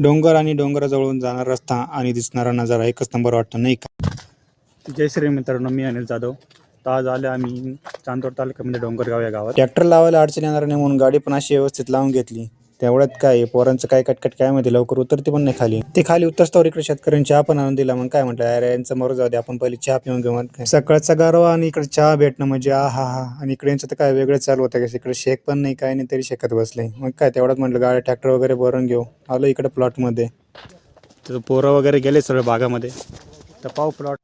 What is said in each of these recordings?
डोंगर आणि डोंगराजवळून जाणारा रस्ता आणि दिसणारा नजारा एकच नंबर वाटतो, नाही का? जय श्री मित्रांनो, मी अनिल जाधव. तर आज आले आम्ही चांदवड तालुक्यामध्ये डोंगरगाव या गावात. ट्रॅक्टर लावायला अडचण येणार नाही म्हणून गाडी पण अशी व्यवस्थित लावून घेतली. तेवढ्यात काय पोरांचं काय कटकट काय माहिती, लवकर उतरते पण नाही खाली. ते खाली उतरस्तवर इकडे शेतकऱ्यांनी चहा पण आणून दिला. मग काय म्हटलं, अरे यांचं मरू जाऊ दे, आपण पहिले चहा पिऊन घेऊ. सकाळचा गारवा आणि इकडे चहा भेटणं म्हणजे हा हा. आणि इकडे यांचं तर काय वेगळं चालू होतं, इकडे शेक पण नाही काय नाही, तरी शेकत बसले. मग काय तेवढ्यात म्हटलं गाडी ट्रॅक्टर वगैरे भरून घेऊ. आलो इकडे प्लॉटमध्ये. तर पोरं वगैरे गेले सगळं बागामध्ये. तर पाहू प्लॉट.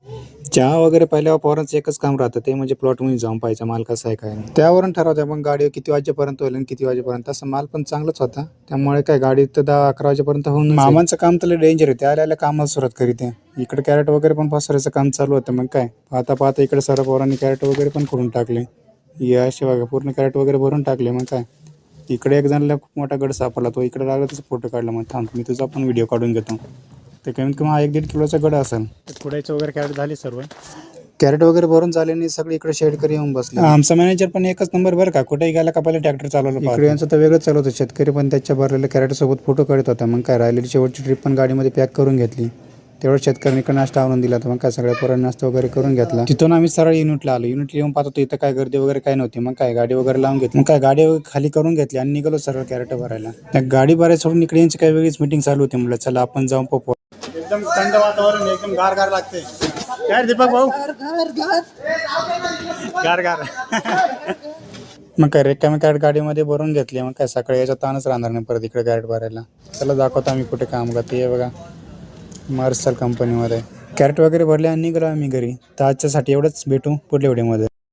चहा वगैरे पहिल्यावर पोरांचं एकच काम राहतं, ते म्हणजे प्लॉटमध्ये जाऊन पाहायचं माल कसा आहे काय नाही. त्यावरून ठरवतं मग गाडी किती वाजेपर्यंत होईल आणि किती वाजेपर्यंत. असं माल पण चांगलाच होता, त्यामुळे काय गाडी तर 10-11 वाजेपर्यंत होऊन. मामांचं काम तर डेंजर आहे, आल्या कामाला सुरुवात करीत आहे. इकडे कॅरेट वगैरे पण पसरायचं काम चालू होतं. मग काय पाहता इकडे सर्व पोरांनी कॅरेट वगैरे पण करून टाकले. या असे बघा, पूर्ण कॅरेट वगैरे भरून टाकले. मग काय इकडे एक जणाला खूप मोठा गड सापडला, तो इकडे लागला, त्याचा फोटो काढला. मग थांब, मी तुझा पण व्हिडिओ काढून घेतो. ते कमीत कमी 1-1.5 किलोचा गड असेल. पुढायचं वगैरे कॅरेट झाली, सर्व कॅरेट वगैरे भरून झाले आणि सगळे इकडे शेडकरी येऊन बसले. आमचा मॅनेजर पण एकच नंबर बरं का, कुठेही गेला का पहिले ट्रॅक्टर चालवलं. इकडे यांचं तर वेगळंच चालू होतं. शेतकरी पण त्याच्या भरलेल्या कॅरेटसोबत फोटो काढत होता. मग काय राहिलेली शेवटची ट्रिप पण गाडीमध्ये पॅक करून घेतली. तेवढं शेतकऱ्यांनी नाश्ता आणून दिला. तर मग काय सगळ्या पोरांनी नाश्ता वगैरे करून घेतला. तिथून आम्ही सरळ युनिटला आलो. युनिटला येऊन पाहतो इथं काय गर्दी वगैरे काय नव्हती. मग काय गाडी वगैरे लावून घेतली. मग काय गाडी खाली करून घेतली आणि निघालो सरळ कॅरेट भरायला. त्या गाडी भरायला सोडून इकडे यांची काय वेगळीच मीटिंग चालू होती. म्हटलं चला आपण जाऊन पाहू. एकदम थंड वातावरण, एकदम गार लागते. काय दीपक भाऊ, गार. मग काय रिकामी कॅरेट गाडीमध्ये भरून घेतली. मग काय सकाळी याचा ताणच राहणार नाही परत इकडे कॅरेट भरायला. चला दाखवतो आम्ही कुठे काम करतो. हे बघा, मार्शल कंपनीमध्ये कॅरेट वगैरे भरले आणि निघालो आम्ही घरी. तर आजच्यासाठी एवढंच, भेटू पुढल्या व्हिडिओमध्ये.